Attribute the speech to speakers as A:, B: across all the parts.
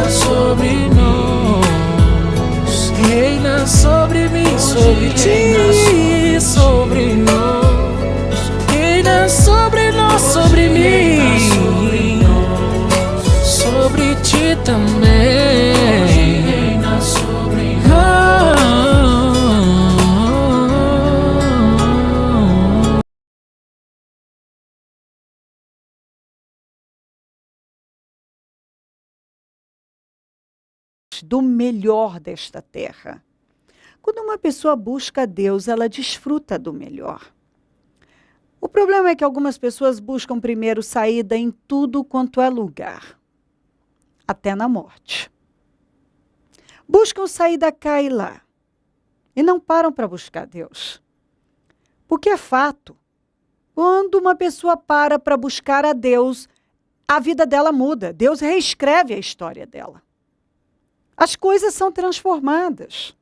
A: sobre nós, reina sobre mim, sobre ti, sobre nós, reina sobre nós, sobre mim, sobre ti também, reina sobre nós.
B: Do melhor desta terra. Quando uma pessoa busca a Deus, ela desfruta do melhor. O problema é que algumas pessoas buscam primeiro saída em tudo quanto é lugar, até na morte. Buscam saída cá e lá, e não param para buscar Deus. Porque é fato, quando uma pessoa para buscar a Deus, a vida dela muda, Deus reescreve a história dela. As coisas são transformadas.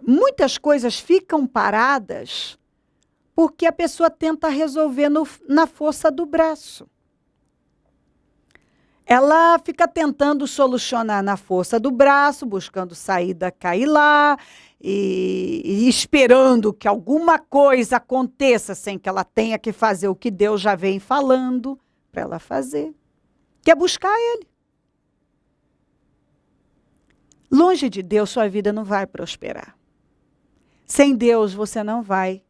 B: Muitas coisas ficam paradas porque a pessoa tenta resolver na força do braço. Ela fica tentando solucionar na força do braço, buscando saída cá e lá, e esperando que alguma coisa aconteça sem que ela tenha que fazer o que Deus já vem falando para ela fazer. Quer buscar Ele. Longe de Deus, sua vida não vai prosperar. Sem Deus, você não vai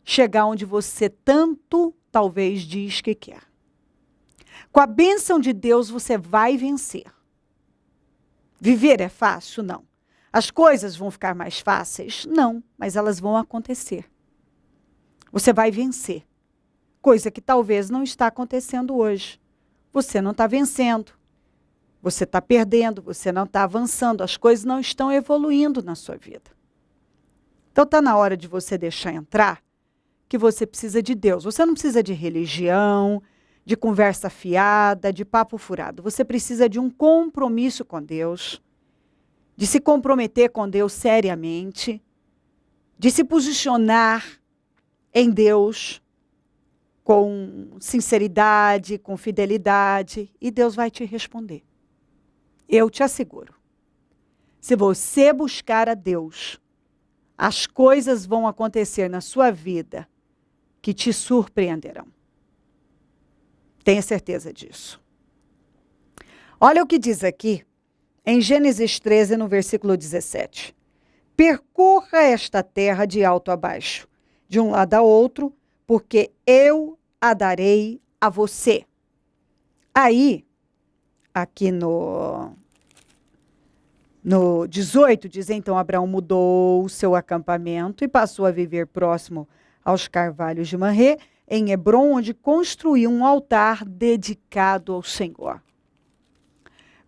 B: chegar onde você tanto, talvez, diz que quer. Com a bênção de Deus, você vai vencer. Viver é fácil? Não. As coisas vão ficar mais fáceis? Não, mas elas vão acontecer. Você vai vencer. Coisa que talvez não está acontecendo hoje. Você não está vencendo. Você está perdendo, você não está avançando, as coisas não estão evoluindo na sua vida. Então está na hora de você deixar entrar que você precisa de Deus. Você não precisa de religião, de conversa fiada, de papo furado. Você precisa de um compromisso com Deus, de se comprometer com Deus seriamente, de se posicionar em Deus com sinceridade, com fidelidade, e Deus vai te responder. Eu te asseguro, se você buscar a Deus, as coisas vão acontecer na sua vida que te surpreenderão. Tenha certeza disso. Olha o que diz aqui, em Gênesis 13, no versículo 17. Percorra esta terra de alto a baixo, de um lado a outro, porque eu a darei a você. Aí, aqui no 18, diz, então Abraão mudou o seu acampamento e passou a viver próximo aos carvalhos de Mamré, em Hebrom, onde construiu um altar dedicado ao Senhor.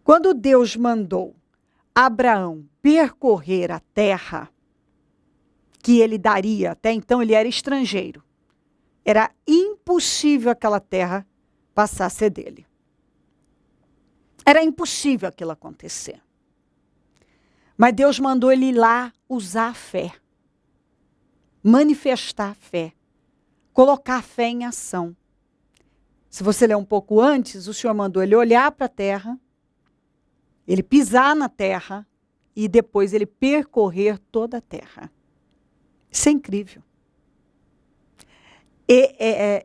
B: Quando Deus mandou Abraão percorrer a terra que ele daria, até então ele era estrangeiro, era impossível aquela terra passar a ser dele. Era impossível aquilo acontecer. Mas Deus mandou ele ir lá usar a fé, manifestar a fé, colocar a fé em ação. Se você ler um pouco antes, o Senhor mandou ele olhar para a terra, ele pisar na terra e depois ele percorrer toda a terra. Isso é incrível.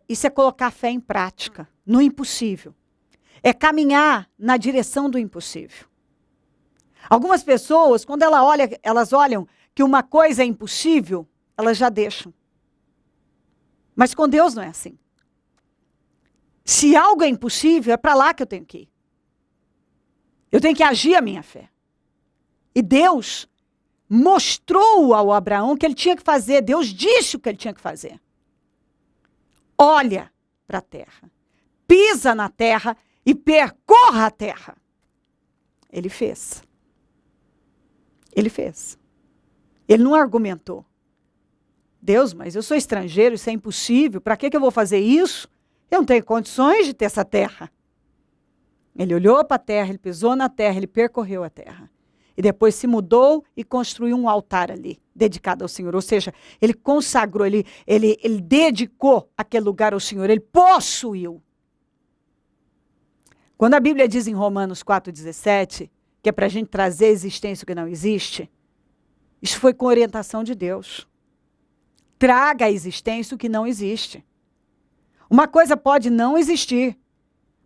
B: Isso é colocar a fé em prática, no impossível. É caminhar na direção do impossível. Algumas pessoas, quando elas olham que uma coisa é impossível, elas já deixam. Mas com Deus não é assim. Se algo é impossível, é para lá que eu tenho que ir. Eu tenho que agir a minha fé. E Deus mostrou ao Abraão o que ele tinha que fazer. Deus disse o que ele tinha que fazer. Olha para a terra. Pisa na terra e percorra a terra. Ele fez. Ele fez. Ele não argumentou. Deus, mas eu sou estrangeiro, isso é impossível. Para que eu vou fazer isso? Eu não tenho condições de ter essa terra. Ele olhou para a terra, ele pisou na terra, ele percorreu a terra. E depois se mudou e construiu um altar ali, dedicado ao Senhor. Ou seja, ele consagrou, ele dedicou aquele lugar ao Senhor, ele possuiu. Quando a Bíblia diz em Romanos 4,17, que é para a gente trazer a existência que não existe, isso foi com orientação de Deus. Traga à existência o que não existe. Uma coisa pode não existir,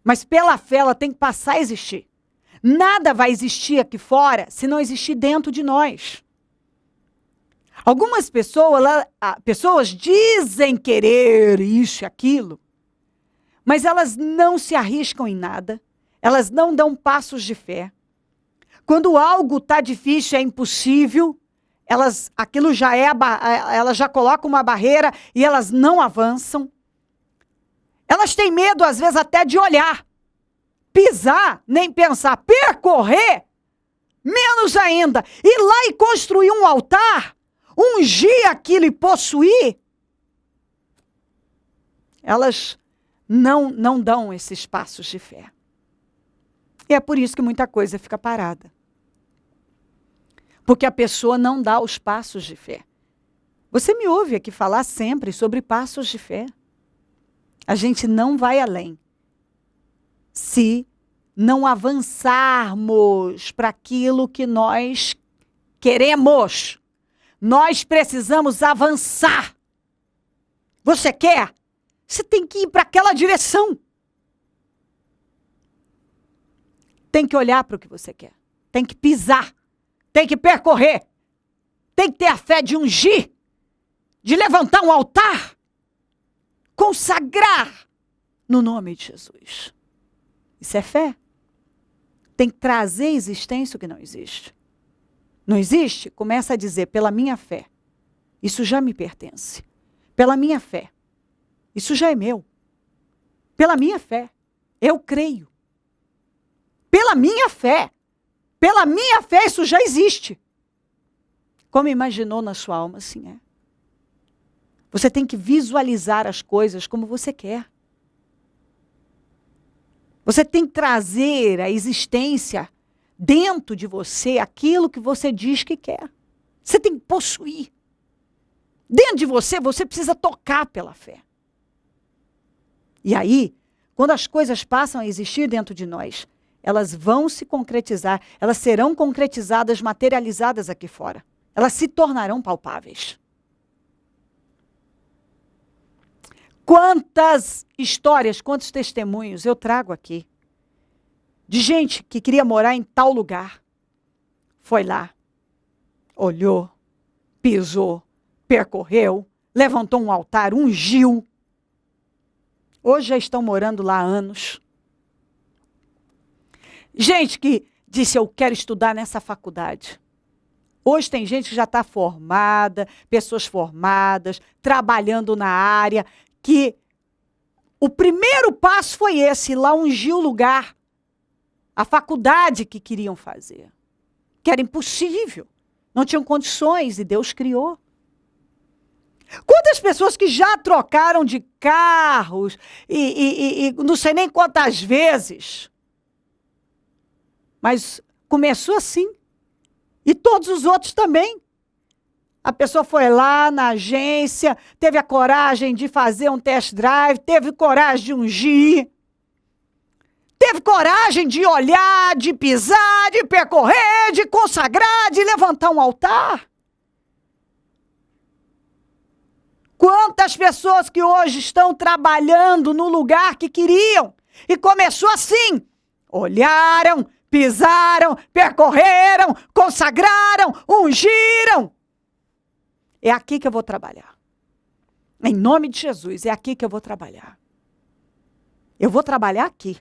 B: mas pela fé ela tem que passar a existir. Nada vai existir aqui fora se não existir dentro de nós. Algumas pessoas dizem querer isso e aquilo, mas elas não se arriscam em nada, elas não dão passos de fé. Quando algo está difícil, é impossível, elas já colocam uma barreira e elas não avançam. Elas têm medo, às vezes, até de olhar. Pisar, nem pensar. Percorrer, menos ainda. Ir lá e construir um altar, ungir aquilo e possuir. Elas não dão esses passos de fé. E é por isso que muita coisa fica parada. Porque a pessoa não dá os passos de fé. Você me ouve aqui falar sempre sobre passos de fé. A gente não vai além se não avançarmos para aquilo que nós queremos. Nós precisamos avançar. Você quer? Você tem que ir para aquela direção. Tem que olhar para o que você quer. Tem que pisar. Tem que percorrer. Tem que ter a fé de ungir. De levantar um altar. Consagrar no nome de Jesus. Isso é fé. Tem que trazer à existência o que não existe. Não existe? Começa a dizer, pela minha fé, isso já me pertence. Pela minha fé, isso já é meu. Pela minha fé, eu creio. Pela minha fé, isso já existe. Como imaginou na sua alma, assim é. Você tem que visualizar as coisas como você quer. Você tem que trazer à existência dentro de você aquilo que você diz que quer. Você tem que possuir. Dentro de você, você precisa tocar pela fé. E aí, quando as coisas passam a existir dentro de nós, elas vão se concretizar, elas serão concretizadas, materializadas aqui fora. Elas se tornarão palpáveis. Quantas histórias, quantos testemunhos eu trago aqui de gente que queria morar em tal lugar. Foi lá, olhou, pisou, percorreu, levantou um altar, ungiu. Hoje já estão morando lá há anos. Gente que disse, eu quero estudar nessa faculdade. Hoje tem gente que já está formada, pessoas formadas, trabalhando na área, que o primeiro passo foi esse, ir lá ungir o lugar, a faculdade que queriam fazer. Que era impossível, não tinham condições e Deus criou. Quantas pessoas que já trocaram de carros e não sei nem quantas vezes, mas começou assim. E todos os outros também. A pessoa foi lá na agência, teve a coragem de fazer um test drive, teve coragem de ungir, teve coragem de olhar, de pisar, de percorrer, de consagrar, de levantar um altar. Quantas pessoas que hoje estão trabalhando no lugar que queriam e começou assim, olharam, pisaram, percorreram, consagraram, ungiram. É aqui que eu vou trabalhar. Em nome de Jesus, é aqui que eu vou trabalhar. Eu vou trabalhar aqui.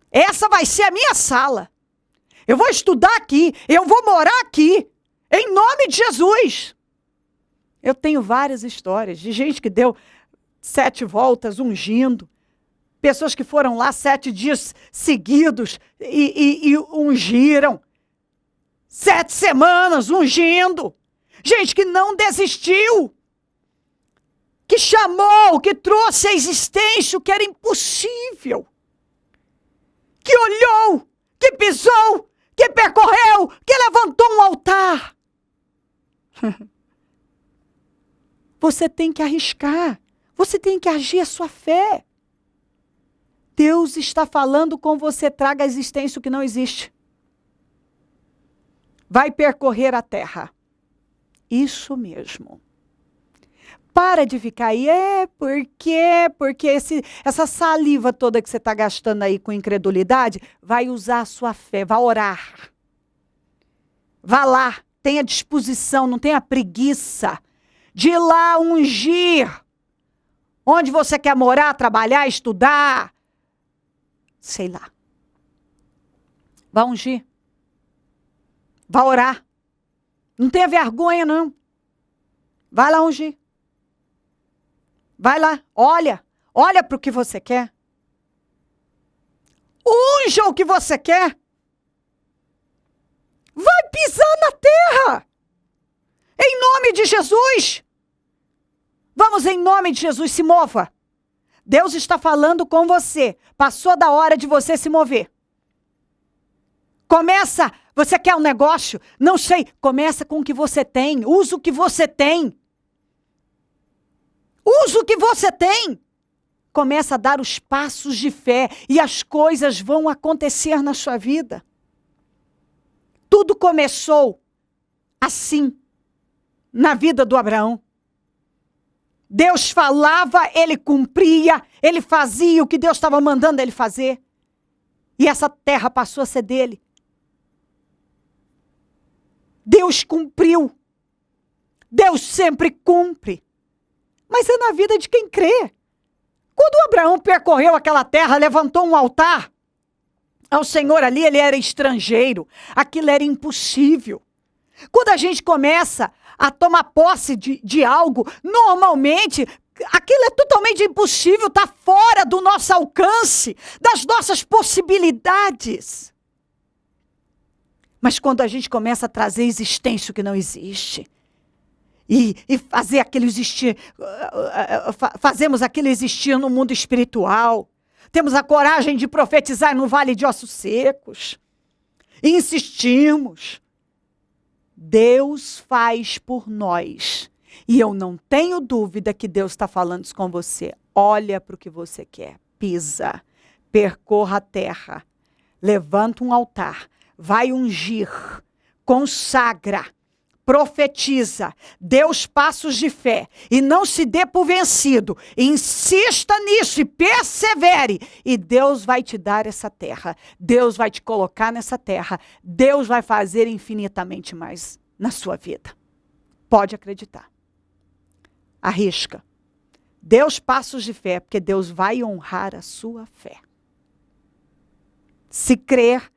B: Essa vai ser a minha sala. Eu vou estudar aqui, eu vou morar aqui. Em nome de Jesus. Eu tenho várias histórias de gente que deu 7 voltas ungindo. Pessoas que foram lá 7 dias seguidos e ungiram. 7 semanas ungindo. Gente que não desistiu. Que chamou, que trouxe à existência o que era impossível. Que olhou, que pisou, que percorreu, que levantou um altar. Você tem que arriscar. Você tem que agir a sua fé. Deus está falando com você, traga à existência o que não existe. Vai percorrer a terra. Isso mesmo. Para de ficar aí, porque essa saliva toda que você está gastando aí com incredulidade, vai usar a sua fé, vai orar. Vá lá, tenha disposição, não tenha preguiça de ir lá ungir. Onde você quer morar, trabalhar, estudar, sei lá. Vá ungir. Vá orar. Não tenha vergonha, não. Vai lá ungir. Vai lá, olha para o que você quer. Unja o que você quer. Vai pisar na terra. Em nome de Jesus. Vamos, em nome de Jesus, se mova. Deus está falando com você. Passou da hora de você se mover. Começa, você quer um negócio? Não sei, começa com o que você tem. Usa o que você tem. Usa o que você tem. Começa a dar os passos de fé e as coisas vão acontecer na sua vida. Tudo começou assim, na vida do Abraão. Deus falava, ele cumpria, ele fazia o que Deus estava mandando ele fazer. E essa terra passou a ser dele. Deus cumpriu. Deus sempre cumpre. Mas é na vida de quem crê. Quando Abraão percorreu aquela terra, levantou um altar ao Senhor ali, ele era estrangeiro. Aquilo era impossível. Quando a gente começa a tomar posse de algo, normalmente aquilo é totalmente impossível, está fora do nosso alcance, das nossas possibilidades. Mas quando a gente começa a trazer existência o que não existe, e fazer aquilo existir, fazemos aquilo existir no mundo espiritual, temos a coragem de profetizar no vale de ossos secos, e insistimos, Deus faz por nós. E eu não tenho dúvida que Deus está falando isso com você. Olha para o que você quer. Pisa. Percorra a terra. Levanta um altar. Vai ungir. Consagra. Profetiza. Dê os passos de fé. E não se dê por vencido. Insista nisso e persevere. E Deus vai te dar essa terra. Deus vai te colocar nessa terra. Deus vai fazer infinitamente mais na sua vida. Pode acreditar. Arrisca. Dê os passos de fé, porque Deus vai honrar a sua fé. Se crer,